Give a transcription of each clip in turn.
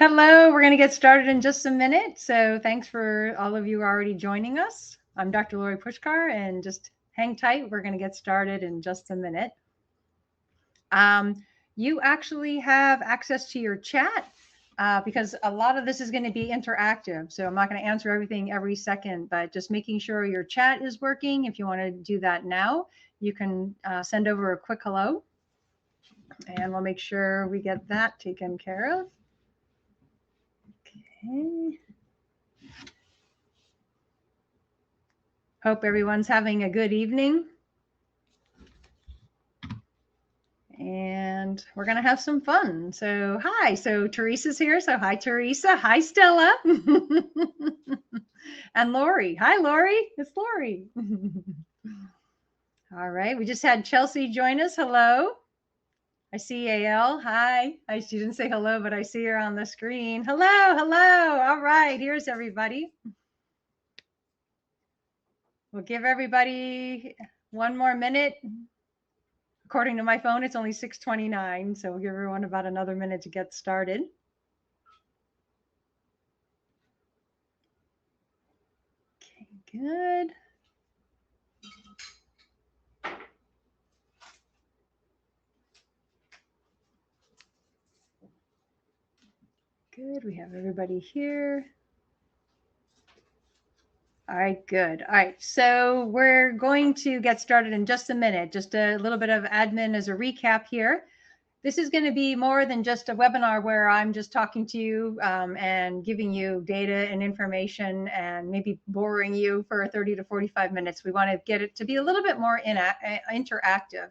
Hello, we're going to get started in just a minute. So thanks for all of you already joining us. I'm Dr. Lori Puskar, and just hang tight. We're going to get started in just a minute. You actually have access to your chat because a lot of this is going to be interactive. So I'm not going to answer everything every second, but just making sure your chat is working. If you want to do that now, you can send over a quick hello, and we'll make sure we get that taken care of. Okay. Hope everyone's having a good evening. And we're going to have some fun. So, hi. So, Teresa's here. So, hi, Teresa. Hi, Stella. And Lori. Hi, Lori. It's Lori. All right. We just had Chelsea join us. Hello. I see AL. Hi. She didn't say hello, but I see her on the screen. Hello. Hello. All right. Here's everybody. We'll give everybody one more minute. According to my phone, it's only 6:29, so we'll give everyone about another minute to get started. Okay, good. Good, we have everybody here. All right, good. All right, so we're going to get started in just a minute. Just a little bit of admin as a recap here. This is going to be more than just a webinar where I'm just talking to you and giving you data and information and maybe boring you for 30 to 45 minutes. We want to get it to be a little bit more interactive.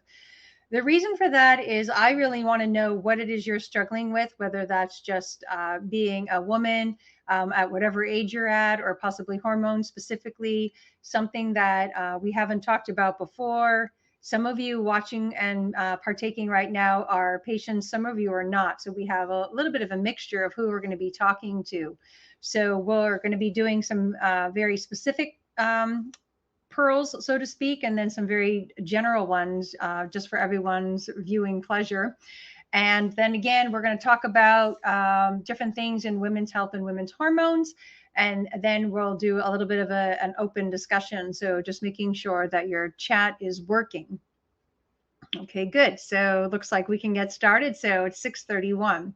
The reason for that is I really want to know what it is you're struggling with, whether that's just being a woman at whatever age you're at, or possibly hormones specifically, something that we haven't talked about before. Some of you watching and partaking right now are patients, some of you are not. So we have a little bit of a mixture of who we're going to be talking to. So we're going to be doing some very specific pearls, so to speak, and then some very general ones just for everyone's viewing pleasure. And then again, we're going to talk about different things in women's health and women's hormones. And then we'll do a little bit of an open discussion. So just making sure that your chat is working. Okay, good. So it looks like we can get started. So it's 6:31.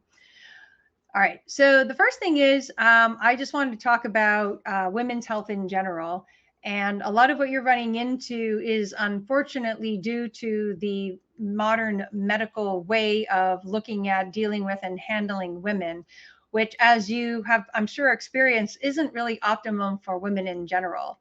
All right. So the first thing is I just wanted to talk about women's health in general. And a lot of what you're running into is unfortunately due to the modern medical way of looking at dealing with and handling women, which, as you have, I'm sure, experienced, isn't really optimum for women in general.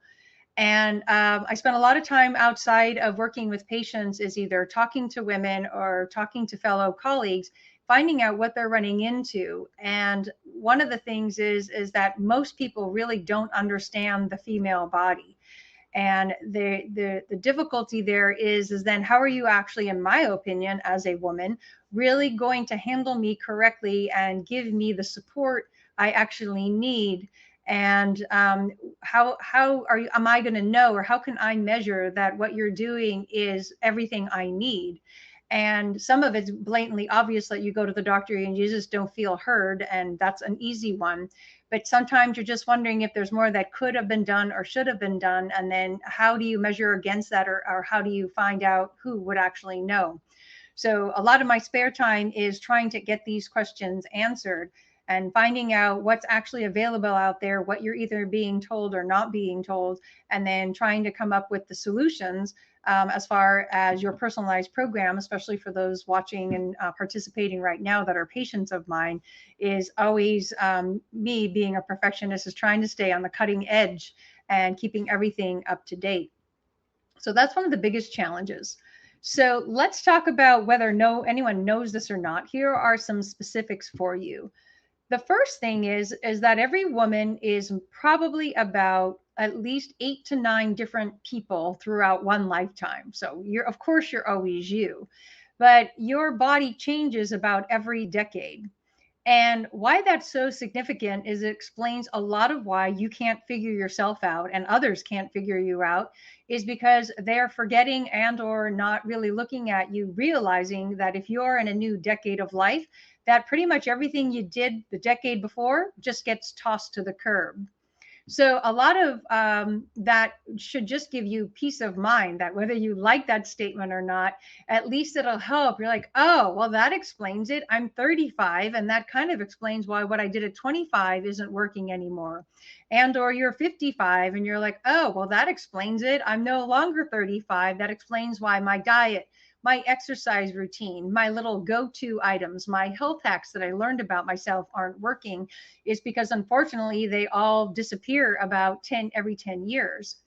And I spent a lot of time outside of working with patients is either talking to women or talking to fellow colleagues, finding out what they're running into. And one of the things is that most people really don't understand the female body. And the difficulty there is then how are you actually, in my opinion, as a woman, really going to handle me correctly and give me the support I actually need? And how am I going to know, or how can I measure that what you're doing is everything I need? And some of it's blatantly obvious that you go to the doctor and you just don't feel heard, and that's an easy one. But sometimes you're just wondering if there's more that could have been done or should have been done. And then how do you measure against that, or how do you find out who would actually know? So a lot of my spare time is trying to get these questions answered and finding out what's actually available out there, what you're either being told or not being told, and then trying to come up with the solutions as far as your personalized program, especially for those watching and participating right now that are patients of mine, is always me being a perfectionist, is trying to stay on the cutting edge and keeping everything up to date. So that's one of the biggest challenges. So let's talk about whether anyone knows this or not. Here are some specifics for you. The first thing is that every woman is probably about at least 8 to 9 different people throughout one lifetime. So of course you're always you, but your body changes about every decade. And why that's so significant is it explains a lot of why you can't figure yourself out and others can't figure you out, is because they're forgetting and or not really looking at you, realizing that if you're in a new decade of life, that pretty much everything you did the decade before just gets tossed to the curb. So a lot of that should just give you peace of mind that whether you like that statement or not, at least it'll help. You're like, oh, well, that explains it. I'm 35, and that kind of explains why what I did at 25 isn't working anymore. And or you're 55, and you're like, oh, well, that explains it. I'm no longer 35. That explains why my diet, my exercise routine, my little go-to items, my health hacks that I learned about myself aren't working, is because unfortunately they all disappear about every 10 years.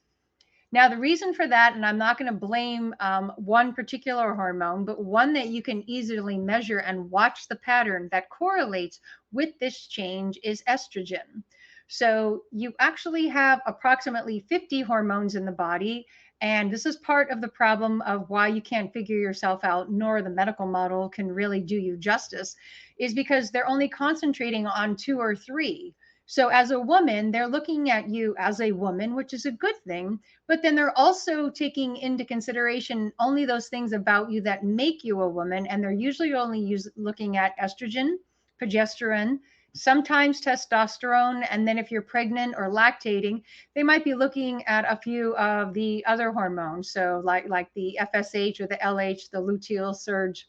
Now, the reason for that, and I'm not going to blame one particular hormone, but one that you can easily measure and watch the pattern that correlates with this change, is estrogen. So you actually have approximately 50 hormones in the body. And this is part of the problem of why you can't figure yourself out, nor the medical model can really do you justice, is because they're only concentrating on 2 or 3. So as a woman, they're looking at you as a woman, which is a good thing, but then they're also taking into consideration only those things about you that make you a woman. And they're usually only looking at estrogen, progesterone, sometimes testosterone. And then if you're pregnant or lactating, they might be looking at a few of the other hormones. So like the FSH or the LH, the luteal surge,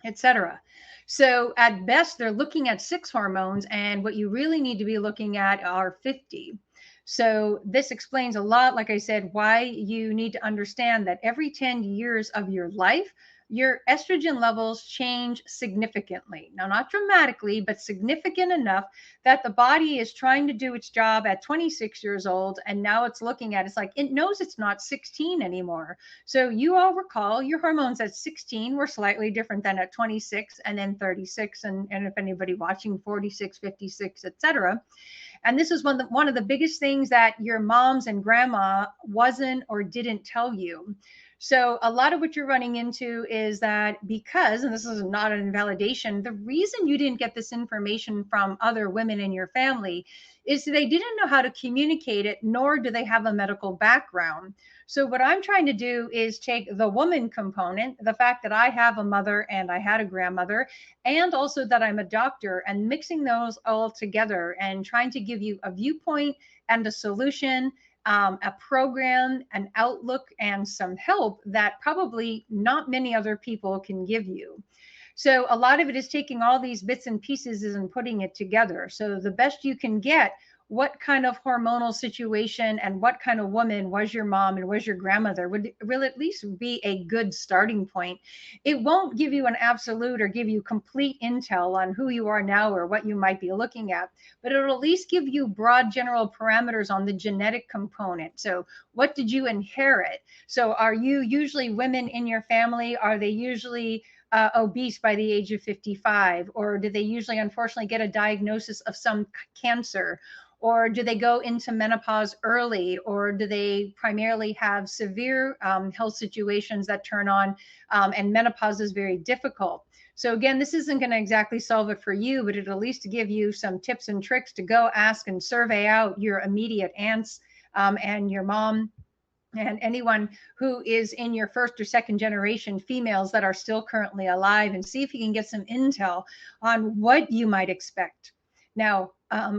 etc. So at best, they're looking at 6 hormones, and what you really need to be looking at are 50. So this explains a lot, like I said, why you need to understand that every 10 years of your life, your estrogen levels change significantly. Now, not dramatically, but significant enough that the body is trying to do its job at 26 years old. And now it's looking at, it's like, it knows it's not 16 anymore. So you all recall your hormones at 16 were slightly different than at 26 and then 36. And if anybody watching, 46, 56, etc. And this is one of the biggest things that your moms and grandma wasn't or didn't tell you. So a lot of what you're running into is that because, and this is not an invalidation, the reason you didn't get this information from other women in your family is they didn't know how to communicate it, nor do they have a medical background. So what I'm trying to do is take the woman component, the fact that I have a mother and I had a grandmother, and also that I'm a doctor, and mixing those all together and trying to give you a viewpoint and a solution, a program, an outlook, and some help that probably not many other people can give you. So a lot of it is taking all these bits and pieces and putting it together. So the best you can get, what kind of hormonal situation and what kind of woman was your mom and was your grandmother will at least be a good starting point. It won't give you an absolute or give you complete intel on who you are now or what you might be looking at, but it'll at least give you broad general parameters on the genetic component. So what did you inherit? So are you usually women in your family? Are they usually obese by the age of 55? Or do they usually, unfortunately, get a diagnosis of some cancer? Or do they go into menopause early? Or do they primarily have severe health situations that turn on, and menopause is very difficult? So again, this isn't going to exactly solve it for you, but it'll at least give you some tips and tricks to go ask and survey out your immediate aunts and your mom and anyone who is in your first or second generation females that are still currently alive, and see if you can get some intel on what you might expect. Now,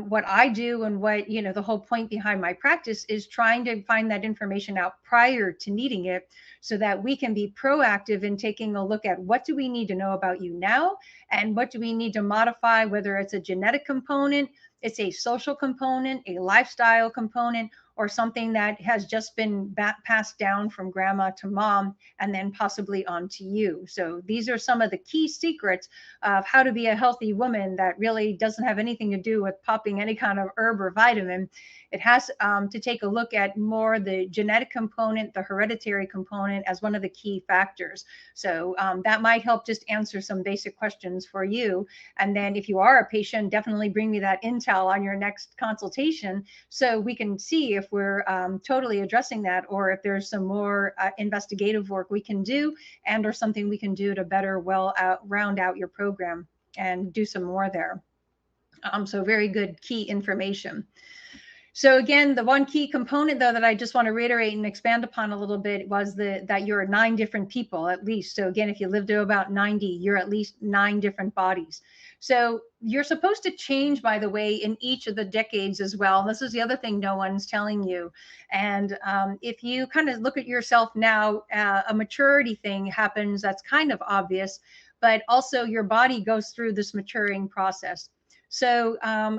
what I do and what, the whole point behind my practice is trying to find that information out prior to needing it so that we can be proactive in taking a look at what do we need to know about you now and what do we need to modify, whether it's a genetic component, it's a social component, a lifestyle component, or something that has just been passed down from grandma to mom and then possibly on to you. So these are some of the key secrets of how to be a healthy woman that really doesn't have anything to do with popping any kind of herb or vitamin. It has to take a look at more the genetic component, the hereditary component as one of the key factors. So that might help just answer some basic questions for you. And then if you are a patient, definitely bring me that intel on your next consultation so we can see if we're totally addressing that, or if there's some more investigative work we can do, and or something we can do to better round out your program and do some more there. So very good key information. So again, the one key component though that I just want to reiterate and expand upon a little bit was that you're 9 different people at least. So again, if you live to about 90, you're at least 9 different bodies. So you're supposed to change, by the way, in each of the decades as well. And this is the other thing no one's telling you. And if you kind of look at yourself now, a maturity thing happens that's kind of obvious, but also your body goes through this maturing process. So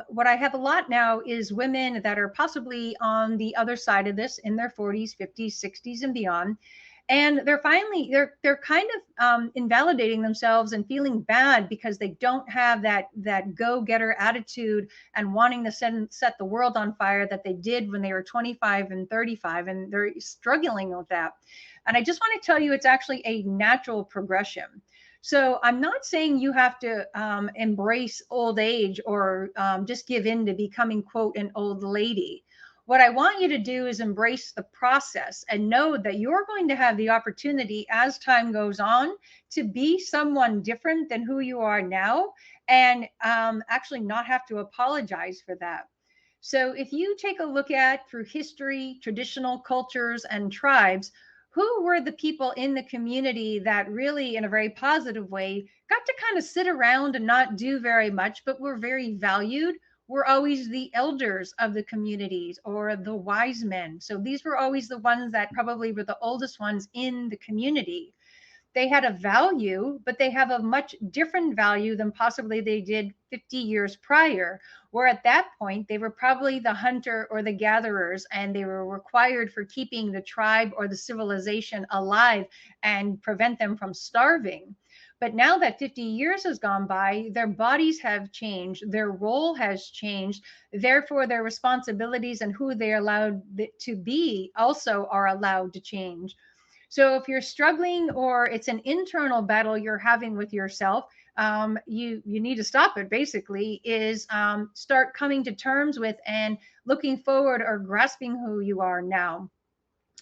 what I have a lot now is women that are possibly on the other side of this in their 40s, 50s, 60s, and beyond. And they're kind of invalidating themselves and feeling bad because they don't have that go-getter attitude and wanting to set the world on fire that they did when they were 25 and 35, and they're struggling with that. And I just want to tell you, it's actually a natural progression. So I'm not saying you have to embrace old age or just give in to becoming, quote, an old lady. What I want you to do is embrace the process and know that you're going to have the opportunity as time goes on to be someone different than who you are now, and actually not have to apologize for that. So if you take a look at through history, traditional cultures, and tribes, who were the people in the community that really, in a very positive way, got to kind of sit around and not do very much, but were very valued, were always the elders of the communities or the wise men. So these were always the ones that probably were the oldest ones in the community. They had a value, but they have a much different value than possibly they did 50 years prior, where at that point they were probably the hunter or the gatherers, and they were required for keeping the tribe or the civilization alive and prevent them from starving. But now that 50 years has gone by, their bodies have changed, their role has changed, therefore their responsibilities and who they're allowed to be also are allowed to change. So if you're struggling or it's an internal battle you're having with yourself, you need to stop it. Basically, is start coming to terms with and looking forward or grasping who you are now.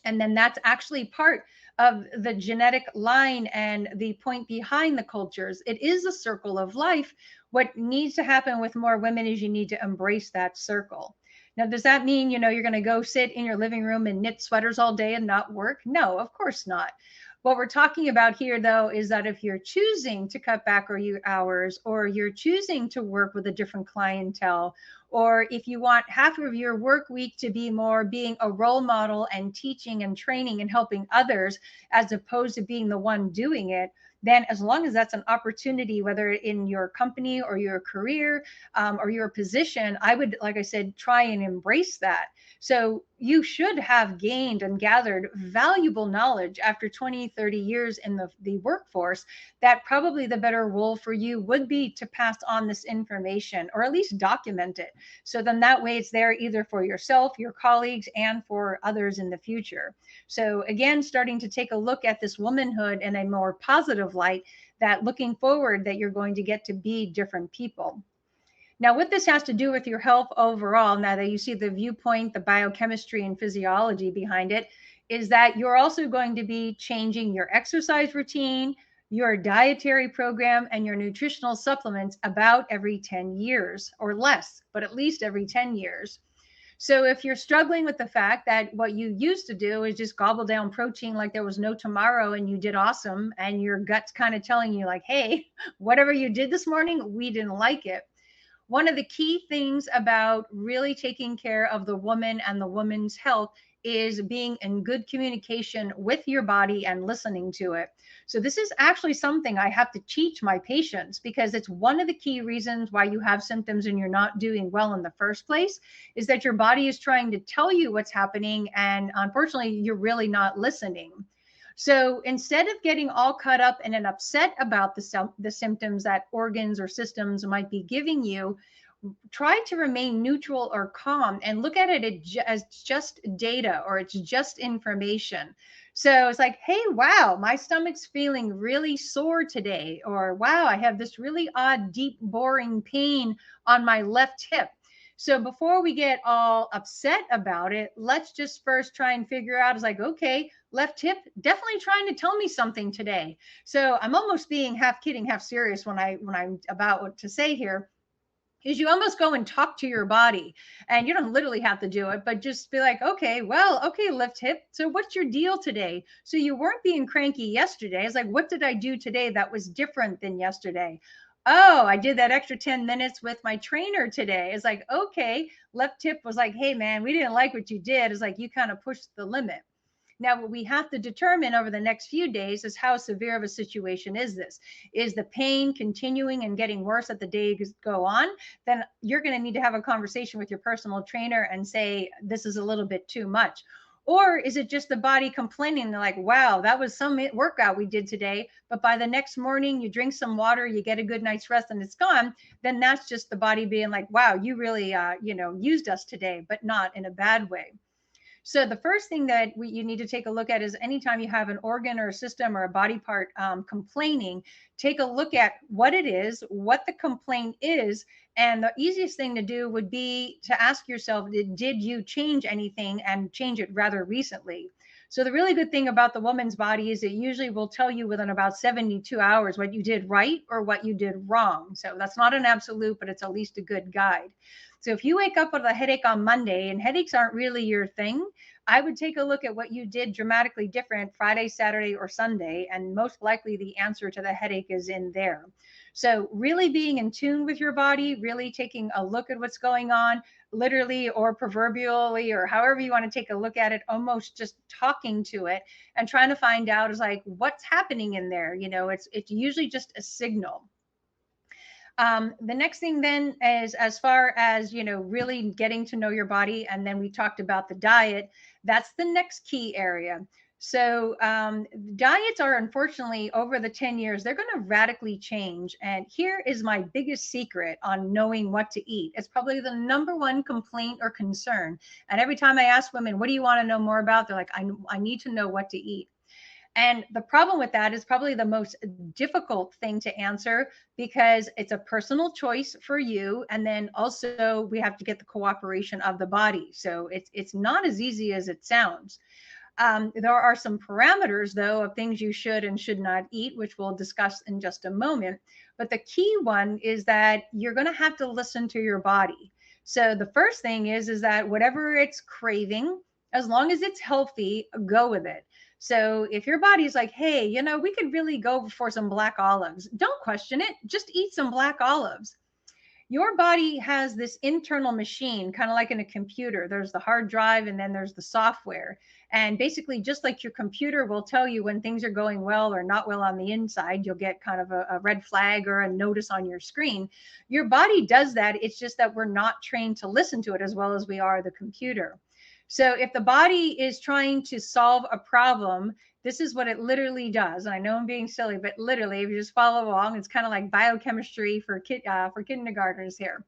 And then that's actually part of the genetic line and the point behind the cultures. It is a circle of life. What needs to happen with more women is you need to embrace that circle. Now, does that mean, you're going to go sit in your living room and knit sweaters all day and not work? No, of course not. What we're talking about here, though, is that if you're choosing to cut back your hours, or you're choosing to work with a different clientele, or if you want half of your work week to be more being a role model and teaching and training and helping others, as opposed to being the one doing it, then as long as that's an opportunity, whether in your company or your career or your position, I would, like I said, try and embrace that. So you should have gained and gathered valuable knowledge after 20, 30 years in the workforce, that probably the better role for you would be to pass on this information or at least document it. So then that way it's there either for yourself, your colleagues, and for others in the future. So again, starting to take a look at this womanhood in a more positive light, that looking forward that you're going to get to be different people. Now, what this has to do with your health overall, now that you see the viewpoint, the biochemistry and physiology behind it, is that you're also going to be changing your exercise routine, your dietary program, and your nutritional supplements about every 10 years or less, but at least every 10 years. So if you're struggling with the fact that what you used to do is just gobble down protein like there was no tomorrow and you did awesome, and your gut's kind of telling you like, hey, whatever you did this morning, we didn't like it. One of the key things about really taking care of the woman and the woman's health is being in good communication with your body and listening to it. So this is actually something I have to teach my patients, because it's one of the key reasons why you have symptoms and you're not doing well in the first place, is that your body is trying to tell you what's happening, and unfortunately you're really not listening. So instead of getting all caught up and an upset about the symptoms that organs or systems might be giving you, try to remain neutral or calm and look at it as just data, or it's just information. So it's like, hey, wow, my stomach's feeling really sore today, or wow, I have this really odd, deep, boring pain on my left hip. So before we get all upset about it, let's just first try and figure out, it's like, okay, left hip definitely trying to tell me something today. So I'm almost being half kidding, half serious when I'm about what to say here. is you almost go and talk to your body, and you don't literally have to do it, but just be like, okay, well, okay, lift hip. So what's your deal today? So you weren't being cranky yesterday. It's like, what did I do today that was different than yesterday? Oh, I did that extra 10 minutes with my trainer today. It's like, okay, left hip was like, hey man, we didn't like what you did. It's like, you kind of pushed the limit. Now, what we have to determine over the next few days is how severe of a situation is this? Is the pain continuing and getting worse as the days go on? Then you're going to need to have a conversation with your personal trainer and say, this is a little bit too much. Or is it just the body complaining? They're like, wow, that was some workout we did today. But by the next morning, you drink some water, you get a good night's rest, and it's gone. Then that's just the body being like, wow, you really, used us today, but not in a bad way. So the first thing that you need to take a look at is anytime you have an organ or a system or a body part complaining, take a look at what it is, what the complaint is. And the easiest thing to do would be to ask yourself, did you change anything and change it rather recently? So the really good thing about the woman's body is it usually will tell you within about 72 hours what you did right or what you did wrong. So that's not an absolute, but it's at least a good guide. So if you wake up with a headache on Monday and headaches aren't really your thing, I would take a look at what you did dramatically different Friday, Saturday, or Sunday, and most likely the answer to the headache is in there. So really being in tune with your body, really taking a look at what's going on, literally or proverbially, or however you want to take a look at it, almost just talking to it and trying to find out is like, what's happening in there? It's usually just a signal. The next thing then is as far as, really getting to know your body. And then we talked about the diet. That's the next key area. So diets are unfortunately over the 10 years, they're going to radically change. And here is my biggest secret on knowing what to eat. It's probably the number one complaint or concern. And every time I ask women, what do you want to know more about? They're like, I need to know what to eat. And the problem with that is probably the most difficult thing to answer because it's a personal choice for you. And then also we have to get the cooperation of the body. So it's not as easy as it sounds. There are some parameters, though, of things you should and should not eat, which we'll discuss in just a moment. But the key one is that you're going to have to listen to your body. So the first thing is that whatever it's craving, as long as it's healthy, go with it. So if your body's like, hey, we could really go for some black olives, don't question it. Just eat some black olives. Your body has this internal machine, kind of like in a computer. There's the hard drive and then there's the software. And basically, just like your computer will tell you when things are going well or not well on the inside, you'll get kind of a red flag or a notice on your screen. Your body does that. It's just that we're not trained to listen to it as well as we are the computer. So if the body is trying to solve a problem, this is what it literally does. And I know I'm being silly, but literally, if you just follow along, it's kind of like biochemistry for kindergartners here.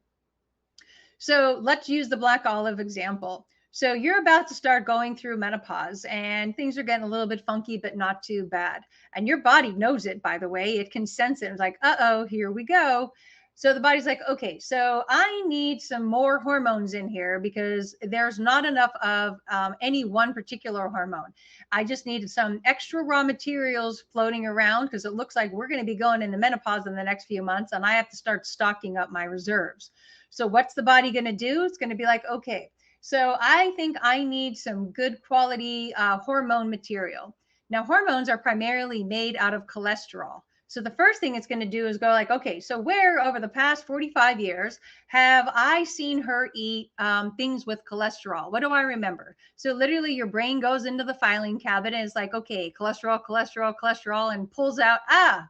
So let's use the black olive example. So you're about to start going through menopause and things are getting a little bit funky, but not too bad. And your body knows it, by the way. It can sense it. It's like, uh-oh, here we go. So the body's like, okay, so I need some more hormones in here because there's not enough of any one particular hormone. I just need some extra raw materials floating around because it looks like we're going to be going into menopause in the next few months and I have to start stocking up my reserves. So what's the body going to do? It's going to be like, okay, so I think I need some good quality hormone material. Now, hormones are primarily made out of cholesterol. So the first thing it's going to do is go like, okay, so where over the past 45 years have I seen her eat things with cholesterol? What do I remember? So literally your brain goes into the filing cabinet and it's like, okay, cholesterol, cholesterol, cholesterol, and pulls out,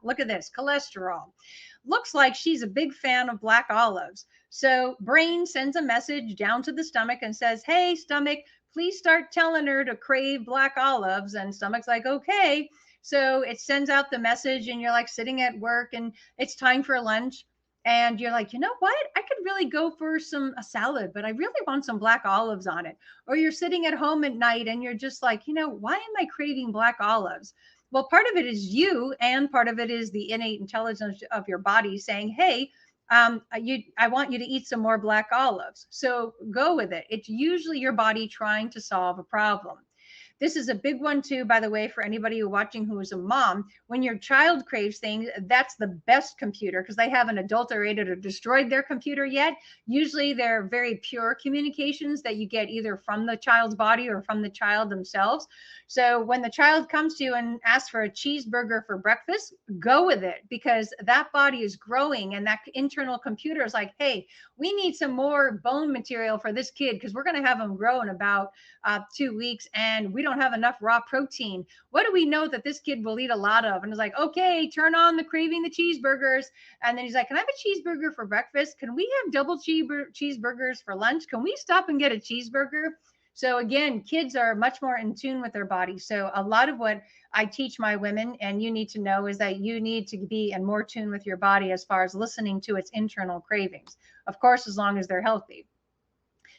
look at this, cholesterol. Looks like she's a big fan of black olives. So brain sends a message down to the stomach and says, hey, stomach, please start telling her to crave black olives. And stomach's like, okay. So it sends out the message and you're like sitting at work and it's time for lunch. And you're like, you know what? I could really go for a salad, but I really want some black olives on it. Or you're sitting at home at night and you're just like, why am I craving black olives? Well, part of it is you, and part of it is the innate intelligence of your body saying, hey, I want you to eat some more black olives. So go with it. It's usually your body trying to solve a problem. This is a big one too, by the way, for anybody who watching who is a mom. When your child craves things, that's the best computer because they haven't adulterated or destroyed their computer yet. Usually they're very pure communications that you get either from the child's body or from the child themselves. So when the child comes to you and asks for a cheeseburger for breakfast, go with it, because that body is growing and that internal computer is like, hey, we need some more bone material for this kid because we're going to have him grow in about 2 weeks and we don't have enough raw protein. What do we know that this kid will eat a lot of? And it's like, okay, turn on the craving the cheeseburgers. And then he's like, can I have a cheeseburger for breakfast? Can we have double cheeseburgers for lunch? Can we stop and get a cheeseburger? So again, kids are much more in tune with their body. So a lot of what I teach my women, and you need to know, is that you need to be in more tune with your body as far as listening to its internal cravings. Of course, as long as they're healthy.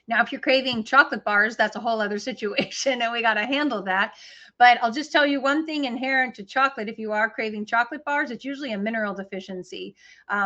Now, if you're craving chocolate bars, that's a whole other situation, and we got to handle that. But I'll just tell you one thing inherent to chocolate. If you are craving chocolate bars, it's usually a mineral deficiency,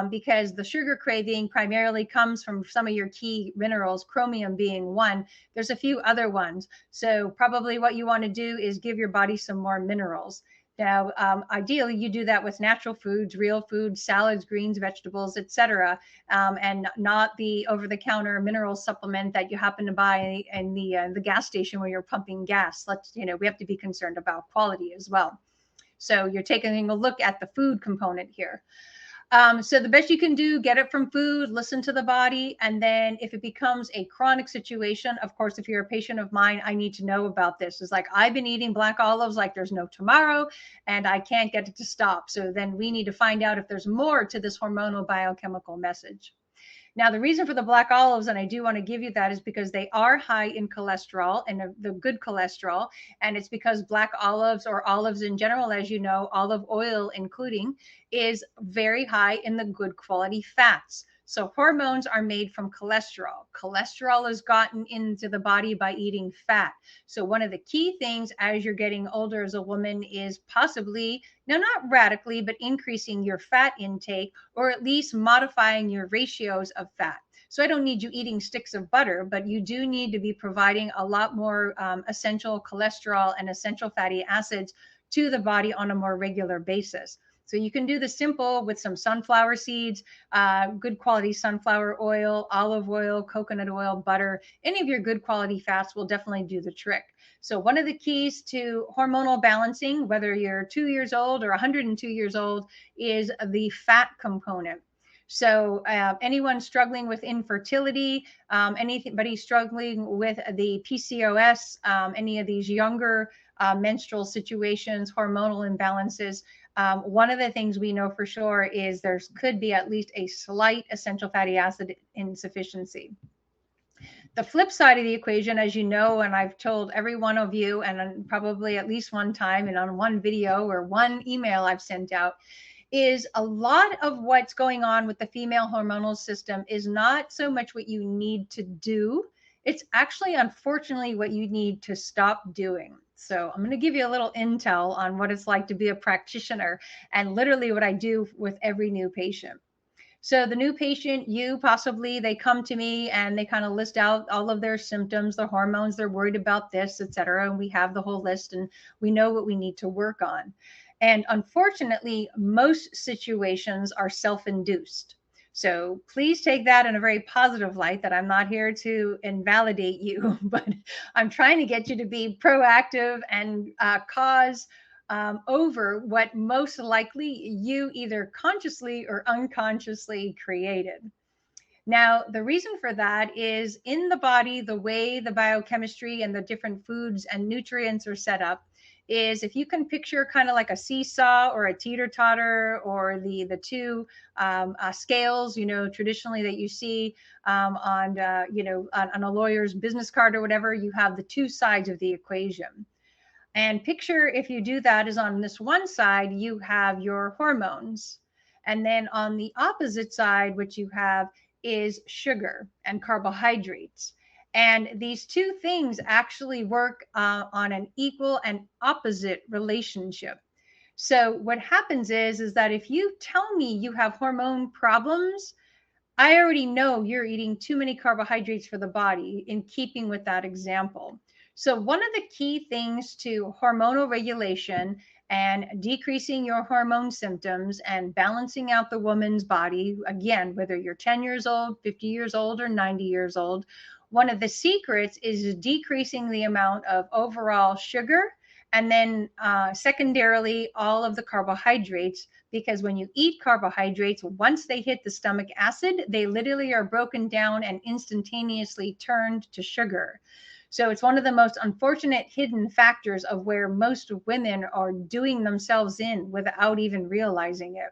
because the sugar craving primarily comes from some of your key minerals, chromium being one. There's a few other ones. So probably what you want to do is give your body some more minerals. Now, ideally, you do that with natural foods, real foods, salads, greens, vegetables, etc., and not the over-the-counter mineral supplement that you happen to buy in the gas station where you're pumping gas. We have to be concerned about quality as well. So you're taking a look at the food component here. So the best you can do, get it from food, listen to the body. And then if it becomes a chronic situation, of course, if you're a patient of mine, I need to know about this. It's like, I've been eating black olives like there's no tomorrow, and I can't get it to stop. So then we need to find out if there's more to this hormonal biochemical message. Now, the reason for the black olives, and I do want to give you that, is because they are high in cholesterol, and the good cholesterol. And it's because black olives, or olives in general, as you know, olive oil including, is very high in the good quality fats. So hormones are made from cholesterol. Cholesterol is gotten into the body by eating fat. So one of the key things as you're getting older as a woman is possibly, now not radically, but increasing your fat intake, or at least modifying your ratios of fat. So I don't need you eating sticks of butter, but you do need to be providing a lot more essential cholesterol and essential fatty acids to the body on a more regular basis. So you can do the simple with some sunflower seeds, good quality sunflower oil, olive oil, coconut oil, butter. Any of your good quality fats will definitely do the trick. So one of the keys to hormonal balancing, whether you're 2 years old or 102 years old, is the fat component. So anyone struggling with infertility, anybody struggling with the PCOS, any of these younger menstrual situations, hormonal imbalances, one of the things we know for sure is there could be at least a slight essential fatty acid insufficiency. The flip side of the equation, as you know, and I've told every one of you, and probably at least one time and on one video or one email I've sent out, is a lot of what's going on with the female hormonal system is not so much what you need to do. It's actually, unfortunately, what you need to stop doing. So I'm going to give you a little intel on what it's like to be a practitioner and literally what I do with every new patient. So the new patient, they come to me and they kind of list out all of their symptoms, their hormones, they're worried about this, et cetera. And we have the whole list and we know what we need to work on. And unfortunately, most situations are self-induced. So please take that in a very positive light, that I'm not here to invalidate you, but I'm trying to get you to be proactive and cause over what most likely you either consciously or unconsciously created. Now, the reason for that is in the body, the way the biochemistry and the different foods and nutrients are set up is, if you can picture kind of like a seesaw or a teeter-totter, or the two scales, traditionally that you see on a lawyer's business card or whatever, you have the two sides of the equation. And picture, if you do that, is on this one side, you have your hormones. And then on the opposite side, what you have is sugar and carbohydrates. And these two things actually work on an equal and opposite relationship. So what happens is that if you tell me you have hormone problems, I already know you're eating too many carbohydrates for the body, in keeping with that example. So one of the key things to hormonal regulation and decreasing your hormone symptoms and balancing out the woman's body, again, whether you're 10 years old, 50 years old, or 90 years old, one of the secrets is decreasing the amount of overall sugar, and then secondarily, all of the carbohydrates, because when you eat carbohydrates, once they hit the stomach acid, they literally are broken down and instantaneously turned to sugar. So it's one of the most unfortunate hidden factors of where most women are doing themselves in without even realizing it.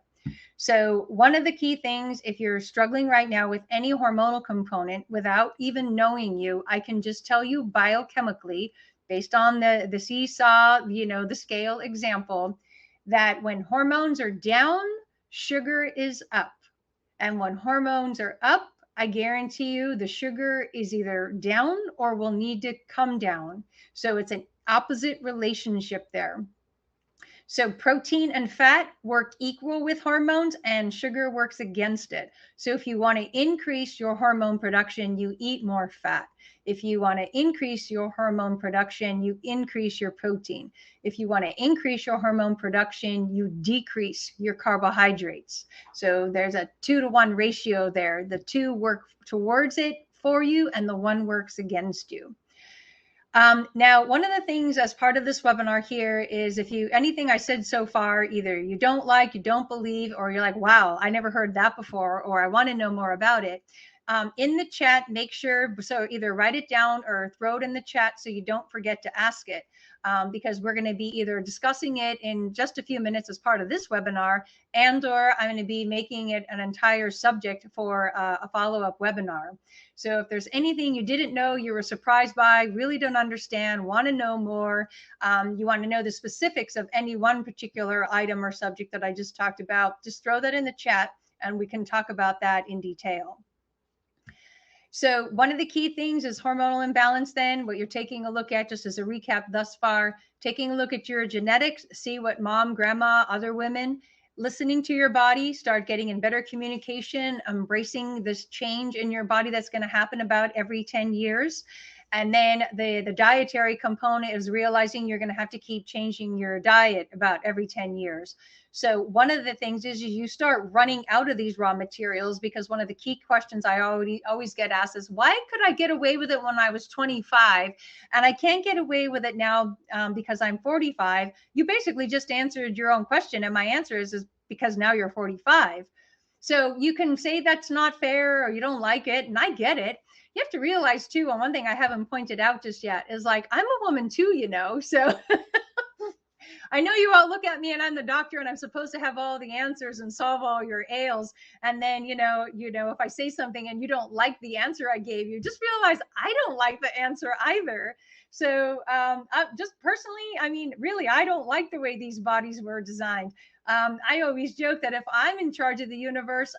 So, one of the key things, if you're struggling right now with any hormonal component without even knowing you, I can just tell you biochemically, based on the seesaw, the scale example, that when hormones are down, sugar is up. And when hormones are up, I guarantee you the sugar is either down or will need to come down. So it's an opposite relationship there. So protein and fat work equal with hormones, and sugar works against it. So if you want to increase your hormone production, you eat more fat. If you want to increase your hormone production, you increase your protein. If you want to increase your hormone production, you decrease your carbohydrates. So there's a 2-to-1 ratio there. The two work towards it for you, and the one works against you. Now, one of the things as part of this webinar here is if anything I said so far, either you don't like, you don't believe, or you're like, wow, I never heard that before, or I want to know more about it. In the chat, make sure, so either write it down or throw it in the chat so you don't forget to ask it, because we're going to be either discussing it in just a few minutes as part of this webinar, or I'm going to be making it an entire subject for a follow-up webinar. So if there's anything you didn't know, you were surprised by, really don't understand, want to know more, you want to know the specifics of any one particular item or subject that I just talked about, just throw that in the chat and we can talk about that in detail. So one of the key things is hormonal imbalance then, what you're taking a look at, just as a recap thus far, taking a look at your genetics, see what mom, grandma, other women, listening to your body, start getting in better communication, embracing this change in your body that's going to happen about every 10 years. And then the dietary component is realizing you're going to have to keep changing your diet about every 10 years. So one of the things is you start running out of these raw materials, because one of the key questions I always get asked is, why could I get away with it when I was 25 and I can't get away with it now because I'm 45? You basically just answered your own question. And my answer is because now you're 45. So you can say that's not fair or you don't like it, and I get it. You have to realize too, and one thing I haven't pointed out just yet is, like, I'm a woman too, so I know you all look at me and I'm the doctor and I'm supposed to have all the answers and solve all your ails. And then, if I say something and you don't like the answer I gave you, just realize I don't like the answer either. So just personally, really, I don't like the way these bodies were designed. I always joke that if I'm in charge of the universe,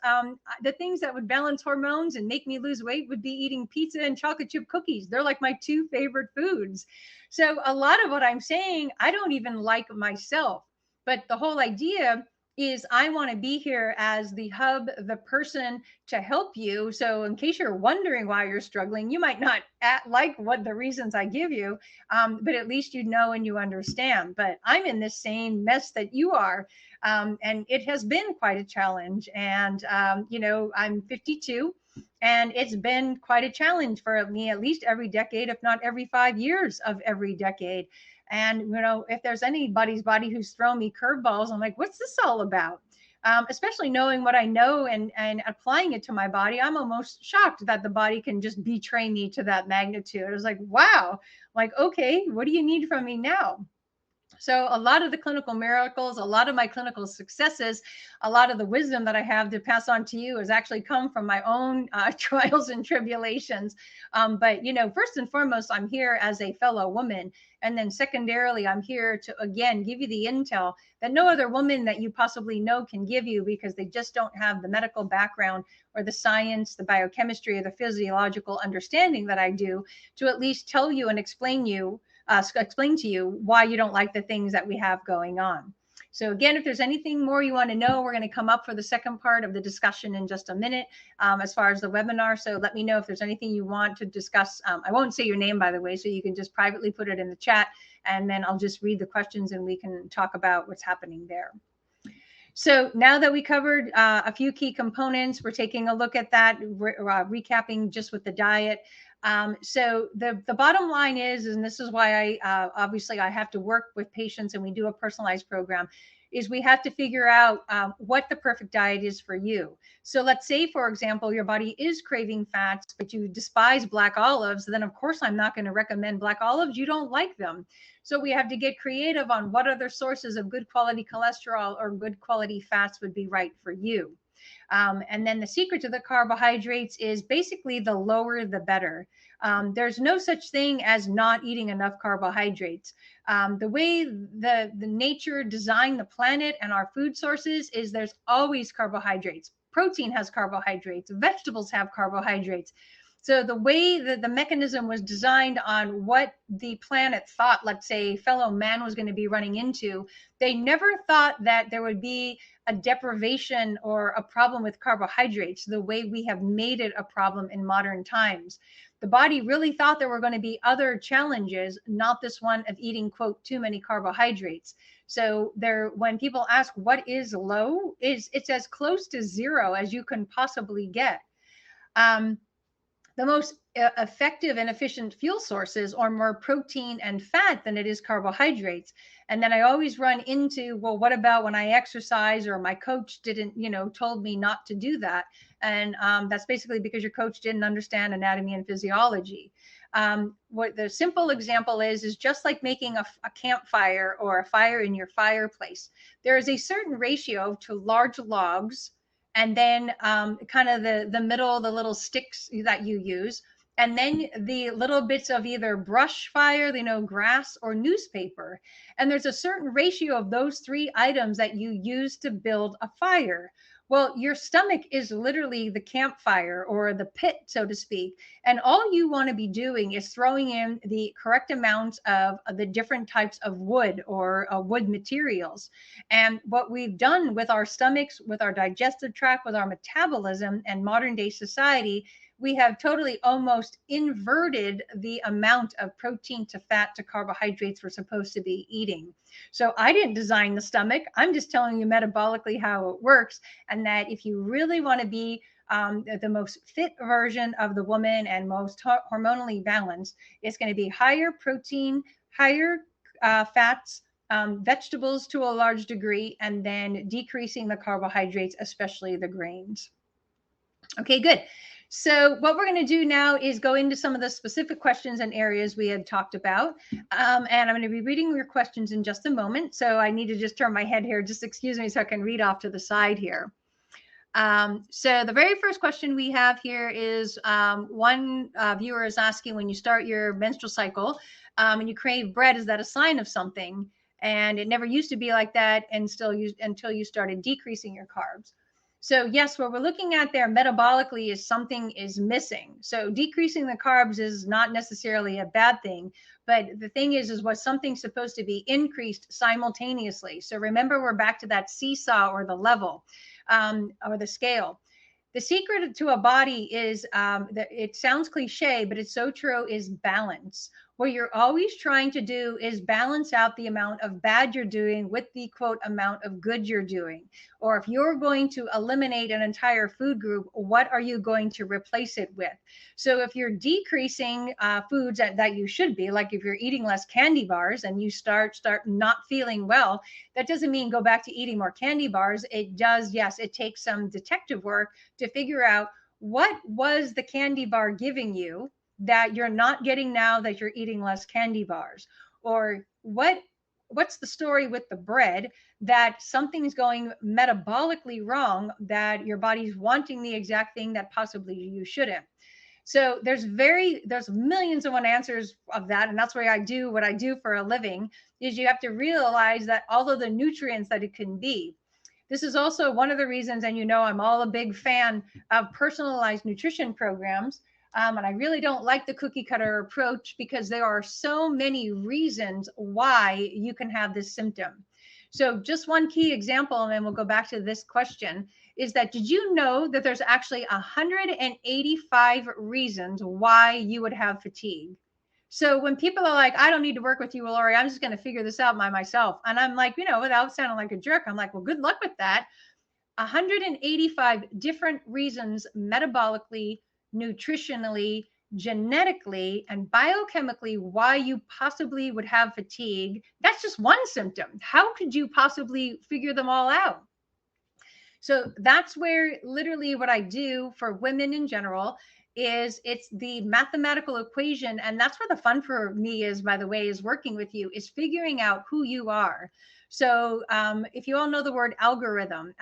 the things that would balance hormones and make me lose weight would be eating pizza and chocolate chip cookies. They're like my two favorite foods. So a lot of what I'm saying, I don't even like myself. But the whole idea is I want to be here as the hub, the person to help you. So in case you're wondering why you're struggling, you might not like what the reasons I give you, but at least you know and you understand. But I'm in this same mess that you are. And it has been quite a challenge. And, I'm 52. And it's been quite a challenge for me, at least every decade, if not every 5 years of every decade. And, if there's anybody's body who's thrown me curveballs, I'm like, what's this all about? Especially knowing what I know and applying it to my body, I'm almost shocked that the body can just betray me to that magnitude. I was like, wow, like, okay, what do you need from me now? So a lot of the clinical miracles, a lot of my clinical successes, a lot of the wisdom that I have to pass on to you has actually come from my own trials and tribulations. But, first and foremost, I'm here as a fellow woman. And then secondarily, I'm here to, again, give you the intel that no other woman that you possibly know can give you, because they just don't have the medical background or the science, the biochemistry, or the physiological understanding that I do, to at least tell you and explain to you why you don't like the things that we have going on. So again, if there's anything more you want to know, we're going to come up for the second part of the discussion in just a minute as far as the webinar. So let me know if there's anything you want to discuss. I won't say your name, by the way, so you can just privately put it in the chat, and then I'll just read the questions and we can talk about what's happening there. So now that we covered a few key components, we're taking a look at that, recapping just with the diet. So the bottom line is, and this is why obviously I have to work with patients and we do a personalized program, is we have to figure out what the perfect diet is for you. So let's say, for example, your body is craving fats, but you despise black olives. Then of course I'm not going to recommend black olives. You don't like them. So we have to get creative on what other sources of good quality cholesterol or good quality fats would be right for you. And then the secret to the carbohydrates is basically the lower the better. There's no such thing as not eating enough carbohydrates. The way the nature designed the planet and our food sources is there's always carbohydrates. Protein has carbohydrates. Vegetables have carbohydrates. So the way that the mechanism was designed on what the planet thought, let's say, fellow man was going to be running into, they never thought that there would be a deprivation or a problem with carbohydrates the way we have made it a problem in modern times. The body really thought there were going to be other challenges, not this one of eating, quote, too many carbohydrates. So when people ask what is low, it's as close to zero as you can possibly get. The most effective and efficient fuel sources are more protein and fat than it is carbohydrates. And then I always run into, well, what about when I exercise or my coach didn't, told me not to do that? And that's basically because your coach didn't understand anatomy and physiology. What the simple example is just like making a campfire or a fire in your fireplace. There is a certain ratio to large logs, and then kind of the middle, the little sticks that you use, and then the little bits of either brush fire, grass or newspaper. And there's a certain ratio of those three items that you use to build a fire. Well, your stomach is literally the campfire or the pit, so to speak. And all you want to be doing is throwing in the correct amount of the different types of wood or wood materials. And what we've done with our stomachs, with our digestive tract, with our metabolism and modern day society, we have totally almost inverted the amount of protein to fat to carbohydrates we're supposed to be eating. So I didn't design the stomach. I'm just telling you metabolically how it works. And that if you really want to be the most fit version of the woman and most hormonally balanced, it's going to be higher protein, higher fats, vegetables to a large degree, and then decreasing the carbohydrates, especially the grains. Okay, good. So what we're going to do now is go into some of the specific questions and areas we had talked about. And I'm going to be reading your questions in just a moment. So I need to just turn my head here. Just excuse me so I can read off to the side here. So the very first question we have here is one viewer is asking, when you start your menstrual cycle and you crave bread, is that a sign of something? And it never used to be like that until you started decreasing your carbs. So yes, what we're looking at there metabolically is something is missing. So decreasing the carbs is not necessarily a bad thing, but the thing is what something's supposed to be increased simultaneously. So remember, we're back to that seesaw or the level or the scale. The secret to a body is, that it sounds cliche, but it's so true, is balance. What you're always trying to do is balance out the amount of bad you're doing with the quote amount of good you're doing. Or if you're going to eliminate an entire food group, what are you going to replace it with? So if you're decreasing foods that you should be, like if you're eating less candy bars and you start not feeling well, that doesn't mean go back to eating more candy bars. It does, yes, it takes some detective work to figure out what was the candy bar giving you that you're not getting now that you're eating less candy bars, or what's the story with the bread that something's going metabolically wrong, that your body's wanting the exact thing that possibly you shouldn't. So there's millions and one answers of that. And that's why I do what I do for a living, is you have to realize that all of the nutrients that it can be. This is also one of the reasons, and I'm all a big fan of personalized nutrition programs. And I really don't like the cookie cutter approach, because there are so many reasons why you can have this symptom. So just one key example, and then we'll go back to this question, is that did you know that there's actually 185 reasons why you would have fatigue? So when people are like, I don't need to work with you, Lori, I'm just going to figure this out by myself. And I'm like, without sounding like a jerk, I'm like, well, good luck with that. 185 different reasons metabolically, nutritionally, genetically, and biochemically why you possibly would have fatigue. That's just one symptom. How could you possibly figure them all out? So that's where literally what I do for women in general is it's the mathematical equation. And that's where the fun for me is, by the way, is working with you, is figuring out who you are. So if you all know the word algorithm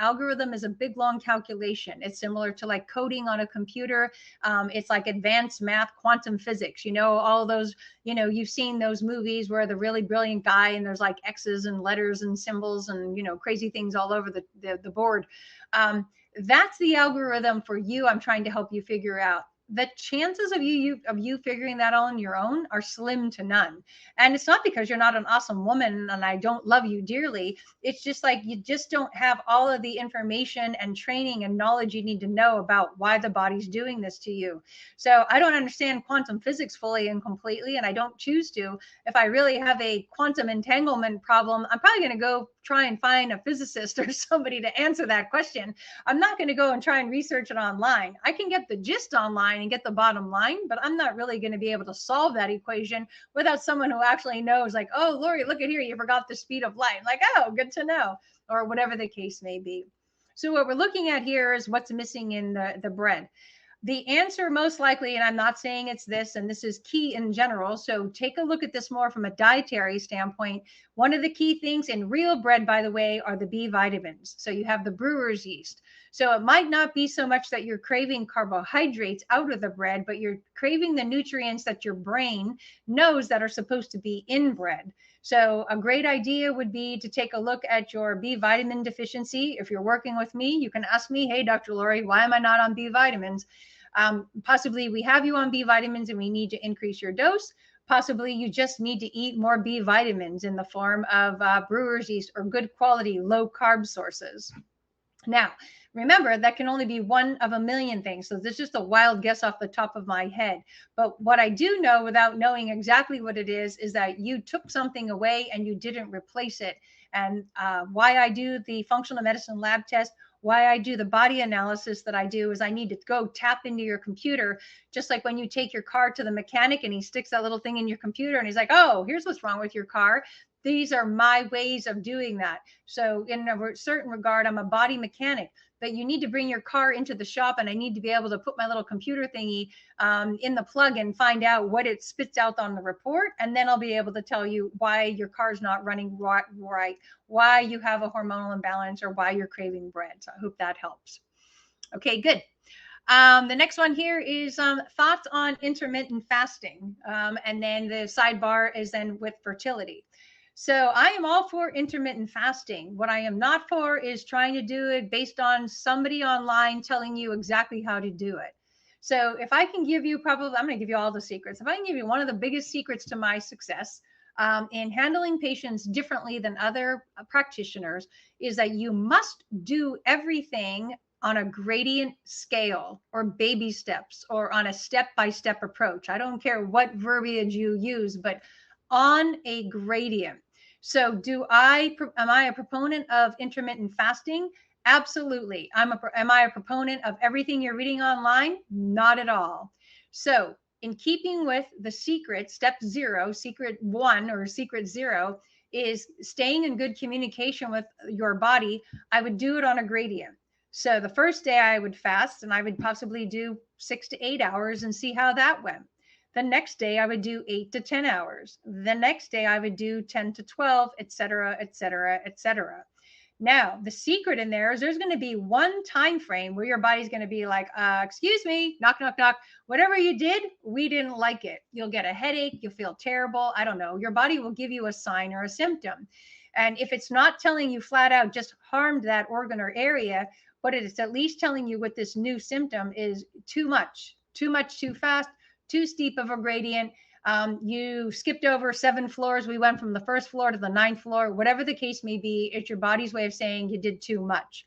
is a big, long calculation. It's similar to like coding on a computer. It's like advanced math, quantum physics, all those, you've seen those movies where the really brilliant guy and there's like X's and letters and symbols and, crazy things all over the board. That's the algorithm for you. I'm trying to help you figure out. The chances of you figuring that on your own are slim to none. And it's not because you're not an awesome woman and I don't love you dearly. It's just like you just don't have all of the information and training and knowledge you need to know about why the body's doing this to you. So I don't understand quantum physics fully and completely, and I don't choose to. If I really have a quantum entanglement problem, I'm probably going to go try and find a physicist or somebody to answer that question. I'm not going to go and try and research it online. I can get the gist online and get the bottom line, but I'm not really going to be able to solve that equation without someone who actually knows, like, oh, Lori, look at here, you forgot the speed of light. Like, oh, good to know, or whatever the case may be. So what we're looking at here is what's missing in the bread. The answer most likely, and I'm not saying it's this, and this is key in general, so take a look at this more from a dietary standpoint. One of the key things in real bread, by the way, are the B vitamins. So you have the brewer's yeast. So it might not be so much that you're craving carbohydrates out of the bread, but you're craving the nutrients that your brain knows that are supposed to be in bread. So a great idea would be to take a look at your B vitamin deficiency. If you're working with me, you can ask me, hey, Dr. Lori, why am I not on B vitamins? Possibly we have you on B vitamins and we need to increase your dose. Possibly you just need to eat more B vitamins in the form of brewer's yeast or good quality low carb sources. Now, remember, that can only be one of a million things. So this is just a wild guess off the top of my head. But what I do know without knowing exactly what it is that you took something away and you didn't replace it. And why I do the functional medicine lab test, why I do the body analysis that I do is I need to go tap into your computer, just like when you take your car to the mechanic and he sticks that little thing in your computer and he's like, oh, here's what's wrong with your car. These are my ways of doing that. So in a certain regard, I'm a body mechanic, but you need to bring your car into the shop and I need to be able to put my little computer thingy in the plug and find out what it spits out on the report. And then I'll be able to tell you why your car's not running right, why you have a hormonal imbalance, or why you're craving bread. So I hope that helps. Okay, good. The next one here is thoughts on intermittent fasting. And then the sidebar is then with fertility. So I am all for intermittent fasting. What I am not for is trying to do it based on somebody online telling you exactly how to do it. So if I can give you I'm going to give you all the secrets. If I can give you one of the biggest secrets to my success in handling patients differently than other practitioners is that you must do everything on a gradient scale or baby steps or on a step-by-step approach. I don't care what verbiage you use, but on a gradient. So am I a proponent of intermittent fasting? Absolutely. Am I a proponent of everything you're reading online? Not at all. So in keeping with the secret, step 0, secret 1 or secret 0 is staying in good communication with your body. I would do it on a gradient. So the first day I would fast and I would possibly do 6 to 8 hours and see how that went. The next day I would do 8 to 10 hours. The next day I would do 10 to 12, et cetera, et cetera, et cetera. Now, the secret in there is there's going to be one time frame where your body's going to be like, excuse me, knock, knock, knock. Whatever you did, we didn't like it. You'll get a headache. You'll feel terrible. I don't know. Your body will give you a sign or a symptom. And if it's not telling you flat out just harmed that organ or area, but it's at least telling you what this new symptom is too much, too fast, too steep of a gradient. You skipped over 7 floors. We went from the first floor to the 9th floor. Whatever the case may be, it's your body's way of saying you did too much.